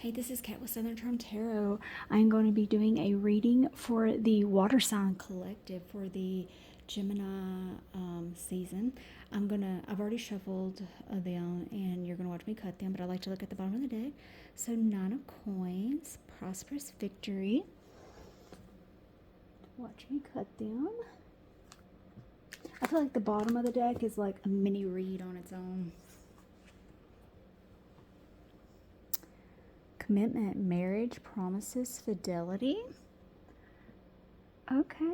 Hey, this is Kat with Southern Charm Tarot. I'm going to be doing a reading for the Water Sign Collective for the Gemini season. I've already shuffled them and you're going to watch me cut them, but I like to look at the bottom of the deck. So, Nine of Coins, Prosperous Victory. Watch me cut them. I feel like the bottom of the deck is like a mini read on its own. Commitment, marriage, promises, fidelity. Okay.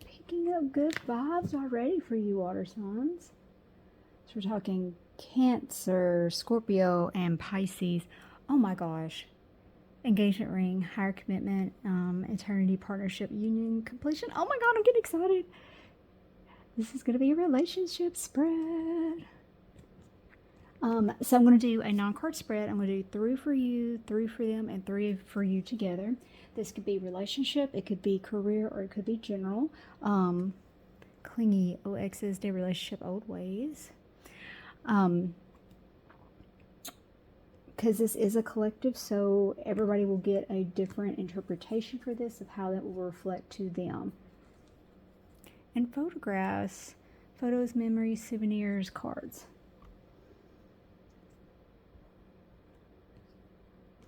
Picking up good vibes already for you, water signs. So we're talking Cancer, Scorpio, and Pisces. Oh my gosh. Engagement ring, higher commitment, eternity, partnership, union, completion. Oh my God, I'm getting excited. This is going to be a relationship spread. So I'm going to do a non-card spread. I'm going to do 3 for you, 3 for them, and 3 for you together. This could be relationship, it could be career, or it could be general. Clingy, OX's day relationship, old ways. Because this is a collective, so everybody will get a different interpretation for this of how that will reflect to them. And photographs, photos, memories, souvenirs, cards.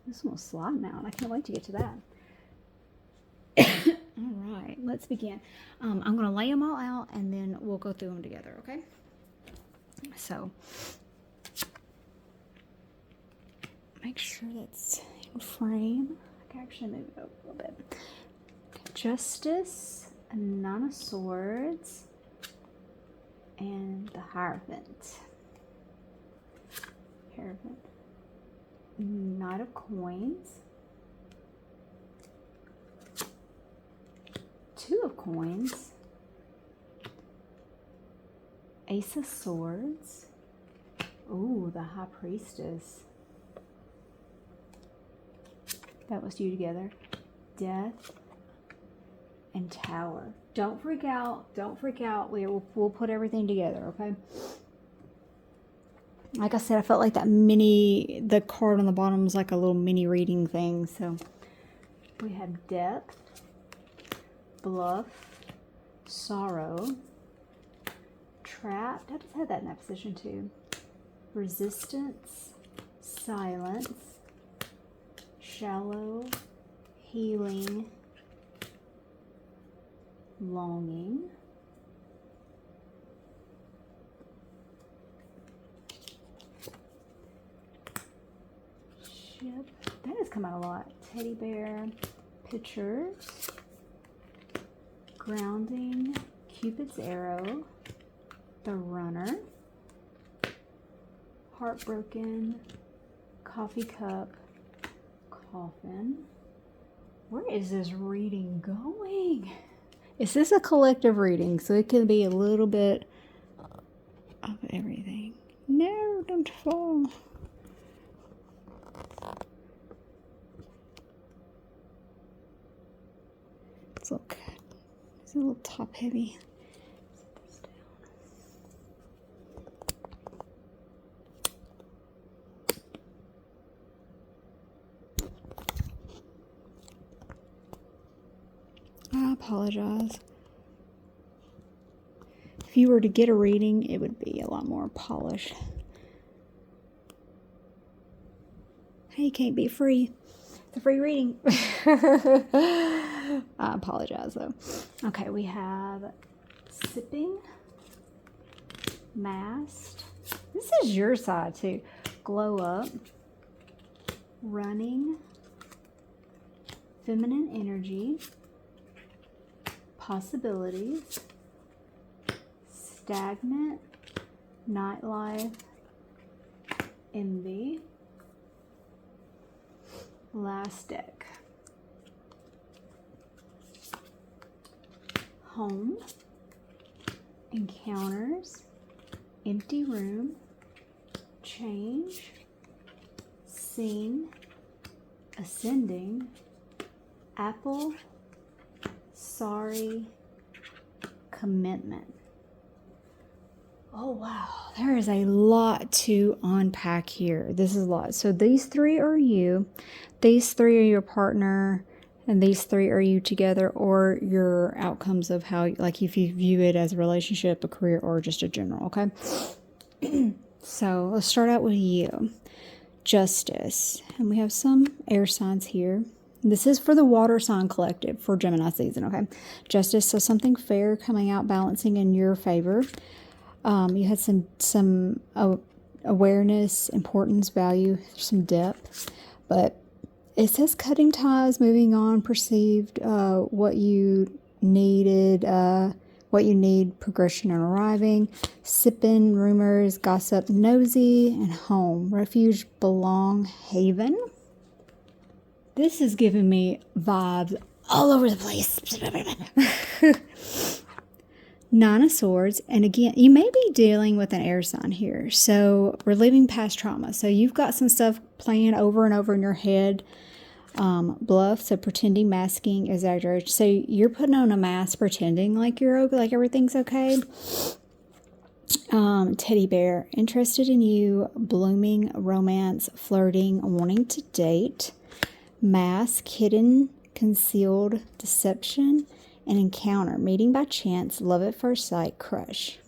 This one will slide now, and I can't wait to get to that. All right, let's begin. I'm going to lay them all out, and then we'll go through them together, okay? So, make sure that's in frame. I can actually move it over a little bit. Justice, a Nine of Swords, and the Hierophant. Knight of Coins, 2 of Coins, Ace of Swords, ooh, the High Priestess, that was you together, Death, and Tower. Don't freak out, we'll put everything together, okay? Like I said, I felt like the card on the bottom was like a little mini reading thing. So we have depth, bluff, sorrow, trapped. I just had that in that position too. Resistance, silence, shallow, healing, longing. That has come out a lot. Teddy bear, pictures, grounding, Cupid's arrow, the runner, heartbroken, coffee cup, coffin. Where is this reading going? Is this a collective reading? So it can be a little bit of everything. No, don't fall. Look, it's a little top heavy. Set this down. I apologize. If you were to get a reading, it would be a lot more polished. Hey, can't be free. It's a free reading. I apologize though. Okay, we have sipping, mast. This is your side too. Glow up, running, feminine energy, possibilities, stagnant, nightlife, envy. Last deck. Home, encounters, empty room, change, scene, ascending, apple, sorry, commitment. Oh, wow. There is a lot to unpack here. This is a lot. So these three are you. These three are your partner. And these three are you together, or your outcomes of how, like, if you view it as a relationship, a career, or just a general, okay? So let's start out with you. Justice. And we have some air signs here. This is for the water sign collective for Gemini season, okay? Justice, so something fair coming out, balancing in your favor. You had some awareness, importance, value, some depth, but it says cutting ties, moving on, perceived, what you needed, what you need, progression and arriving, sipping, rumors, gossip, nosy, and home, refuge, belong, haven. This is giving me vibes all over the place. Nine of Swords, and again, you may be dealing with an air sign here. So reliving past trauma. So you've got some stuff playing over and over in your head. Bluff, so pretending, masking, exaggeration. So you're putting on a mask, pretending like you're okay, like everything's okay. Teddy bear, interested in you, blooming, romance, flirting, wanting to date. Mask, hidden, concealed, deception, and encounter, meeting by chance, love at first sight, crush.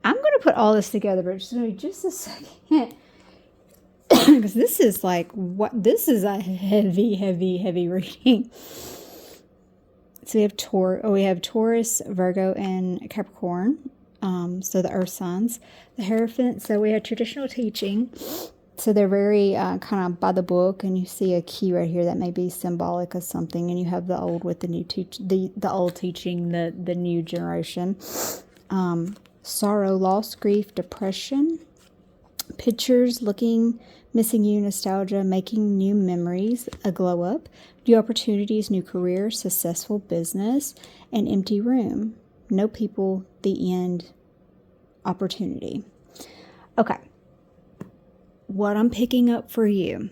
I'm going to put all this together, but just a second. Because this is like, this is a heavy reading. So we have Taurus, Virgo, and Capricorn. So the earth signs. The Hierophant, so we have traditional teaching. So they're very kind of by the book, and you see a key right here that may be symbolic of something, and you have the old with the new the old teaching, the new generation. Sorrow, loss, grief, depression. Pictures, looking, missing you, nostalgia, making new memories, a glow up, new opportunities, new career, successful business, an empty room, no people, the end, opportunity. Okay. What I'm picking up for you,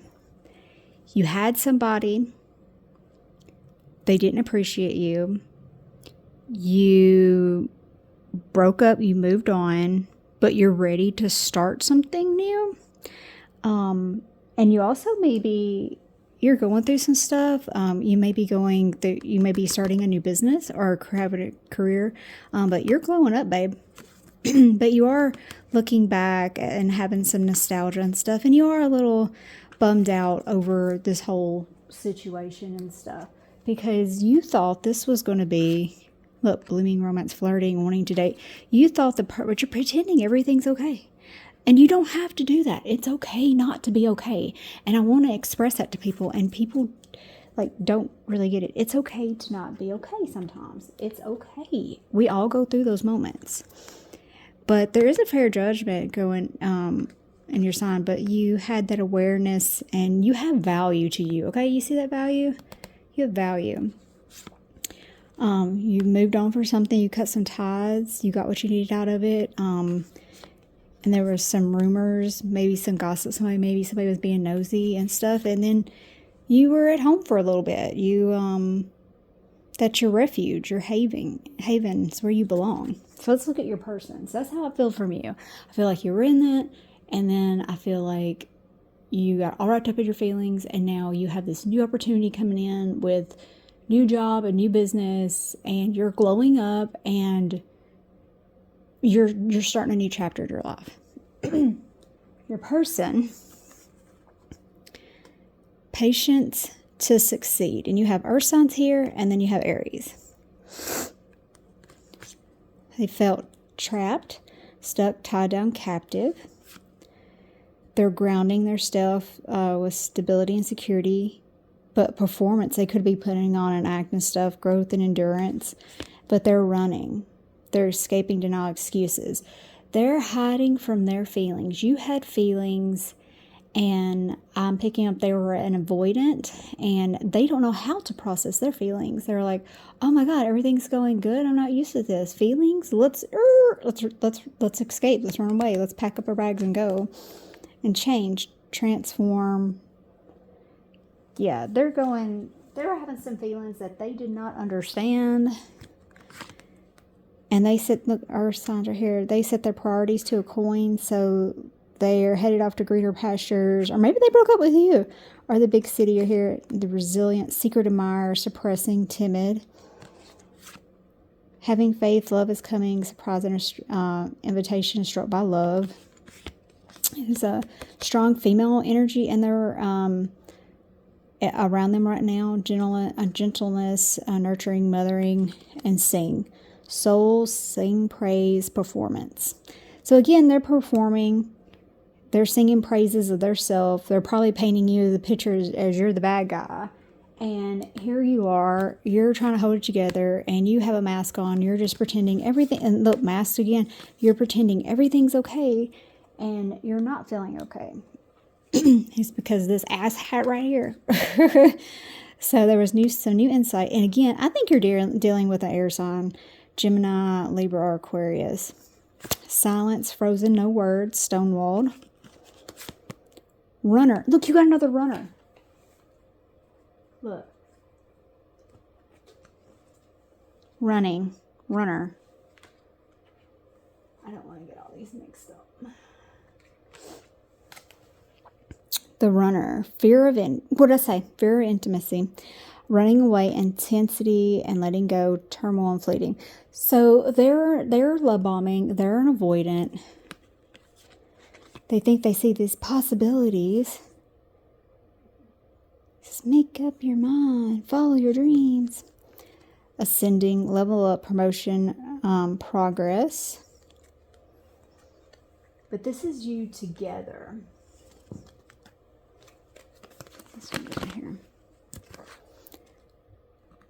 you had somebody, they didn't appreciate you, you broke up, you moved on, but you're ready to start something new. And you also you're going through some stuff. You may be starting a new business or having a career, but you're glowing up, babe. But you are looking back and having some nostalgia and stuff, and you are a little bummed out over this whole situation and stuff, because you thought this was going to be, look, blooming, romance, flirting, wanting to date. You thought but you're pretending everything's okay. And you don't have to do that. It's okay not to be okay. And I want to express that to people, and people don't really get it. It's okay to not be okay sometimes. It's okay. We all go through those moments. But there is a fair judgment going in your sign, but you had that awareness, and you have value to you. Okay, you see that value? You have value. You moved on for something. You cut some ties. You got what you needed out of it. And there was some rumors, maybe some gossip. Maybe somebody was being nosy and stuff. And then you were at home for a little bit. That's your refuge, your haven. It's where you belong. So let's look at your person. So that's how I feel from you. I feel like you were in that, and then I feel like you got all wrapped up in your feelings, and now you have this new opportunity coming in with new job, a new business, and you're glowing up, and you're starting a new chapter of your life. Your person, patience to succeed. And you have earth signs here, and then you have Aries. They felt trapped, stuck, tied down, captive. They're grounding their stuff with stability and security, but performance, they could be putting on an act and stuff, growth and endurance, but they're running. They're escaping, denial, excuses. They're hiding from their feelings. You had feelings, and I'm picking up they were an avoidant, and they don't know how to process their feelings. They're like, oh my God, everything's going good. I'm not used to this. Feelings, let's escape. Let's run away. Let's pack up our bags and go and change, transform. Yeah, they're having some feelings that they did not understand. And they set, look, our signs are here. They set their priorities to a coin, so they're headed off to greener pastures, or maybe they broke up with you. Or the big city, you're here. The resilient, secret admirer, suppressing, timid. Having faith, love is coming, surprise and invitation, struck by love. There's a strong female energy, and they're around them right now. Gentleness, nurturing, mothering, and sing. Soul, sing, praise, performance. So again, they're performing. They're singing praises of their self. They're probably painting you the picture as you're the bad guy. And here you are, you're trying to hold it together, and you have a mask on. You're just pretending everything, and look, mask again, you're pretending everything's okay, and you're not feeling okay. It's because of this ass hat right here. So there was some new insight. And again, I think you're dealing with an air sign, Gemini, Libra, or Aquarius. Silence, frozen, no words, stonewalled. Runner. Look, you got another runner. Look. Running. Runner. I don't want to get all these mixed up. The runner. Fear of what did I say? Fear of intimacy. Running away, intensity, and letting go, turmoil, and fleeting. So they're love bombing. They're an avoidant. They think they see these possibilities. Just make up your mind. Follow your dreams. Ascending, level up, promotion, progress. But this is you together. This one right here.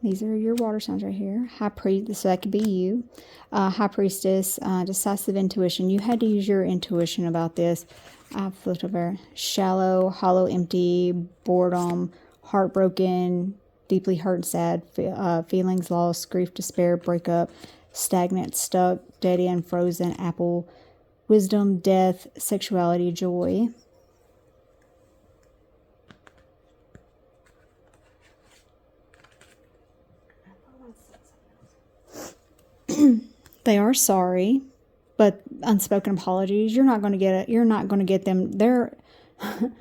These are your water signs right here. High priest, so that could be you. High priestess, decisive intuition. You had to use your intuition about this. I flipped over. Shallow, hollow, empty, boredom, heartbroken, deeply hurt and sad, feelings lost, grief, despair, breakup, stagnant, stuck, dead end, frozen, apple, wisdom, death, sexuality, joy. They are sorry, but unspoken apologies. You're not going to get it. You're not going to get them. They're an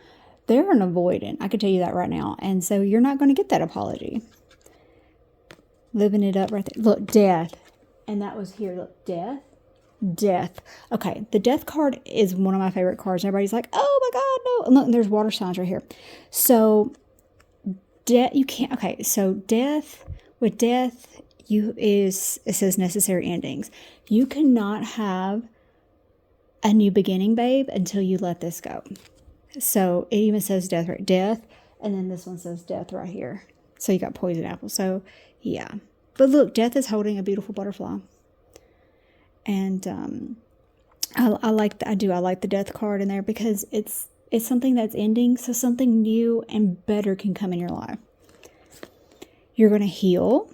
avoidant. I can tell you that right now. And so you're not going to get that apology. Living it up right there. Look, death. And that was here. Look, death. Death. Okay, the death card is one of my favorite cards. Everybody's like, oh my God, no. And look, there's water signs right here. So, death, you can't, okay, so death, with death, it says necessary endings. You cannot have a new beginning, babe, until you let this go. So it even says death, right? Death, and then this one says death right here. So you got poison apple. So yeah, but look, death is holding a beautiful butterfly, and I like the death card in there because it's something that's ending, so something new and better can come in your life. You're going to heal.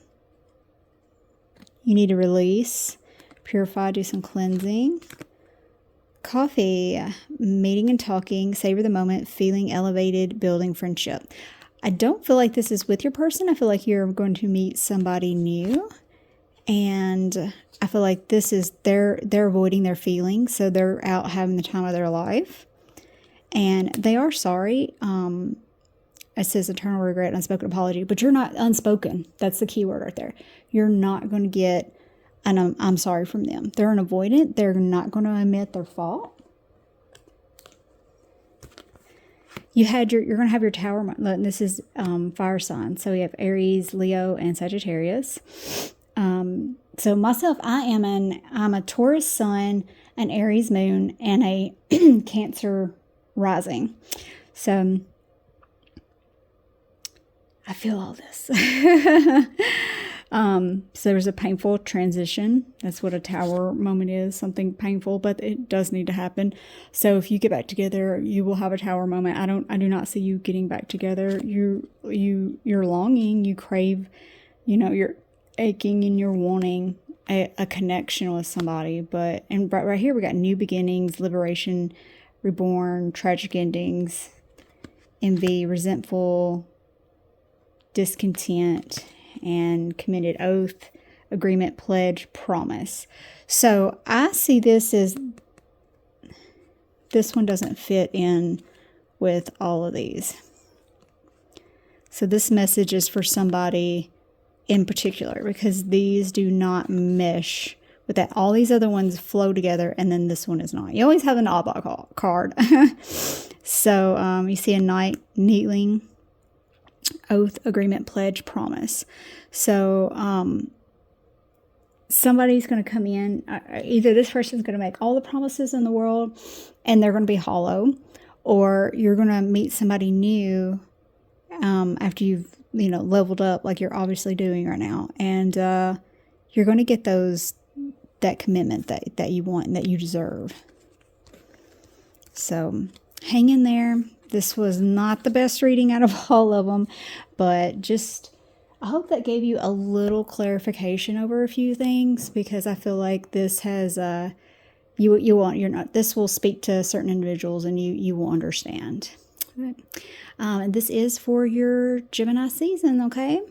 You need to release, purify, do some cleansing. Coffee, meeting and talking, savor the moment, feeling elevated, building friendship. I don't feel like this is with your person. I feel like you're going to meet somebody new. And I feel like this is, they're avoiding their feelings. So they're out having the time of their life. And they are sorry. It says eternal regret, unspoken apology, but you're not unspoken. That's the key word right there. You're not going to get an I'm sorry from them. They're an avoidant. They're not going to admit their fault. You're going to have your tower. This is fire sign. So we have Aries, Leo, and Sagittarius. So myself, I'm a Taurus sun, an Aries moon, and a Cancer rising. So I feel all this. So there's a painful transition. That's what a tower moment is, something painful, but it does need to happen. So if you get back together, you will have a tower moment. I do not see you getting back together. You're longing, you crave, you're aching and you're wanting a connection with somebody. But, and right here, we got new beginnings, liberation, reborn, tragic endings, envy, resentful, discontent, and committed oath, agreement, pledge, promise. So I see this as, this one doesn't fit in with all of these. So this message is for somebody in particular, because these do not mesh with that. All these other ones flow together, and then this one is not. You always have an oddball card. So you see a knight, kneeling, oath, agreement, pledge, promise. So somebody's going to come in, either this person's going to make all the promises in the world and they're going to be hollow, or you're going to meet somebody new after you've leveled up, like you're obviously doing right now, and you're going to get that commitment that you want and that you deserve. So hang in there. This was not the best reading out of all of them, but I hope that gave you a little clarification over a few things, because I feel like this has this will speak to certain individuals, and you will understand. And this is for your Gemini season, okay?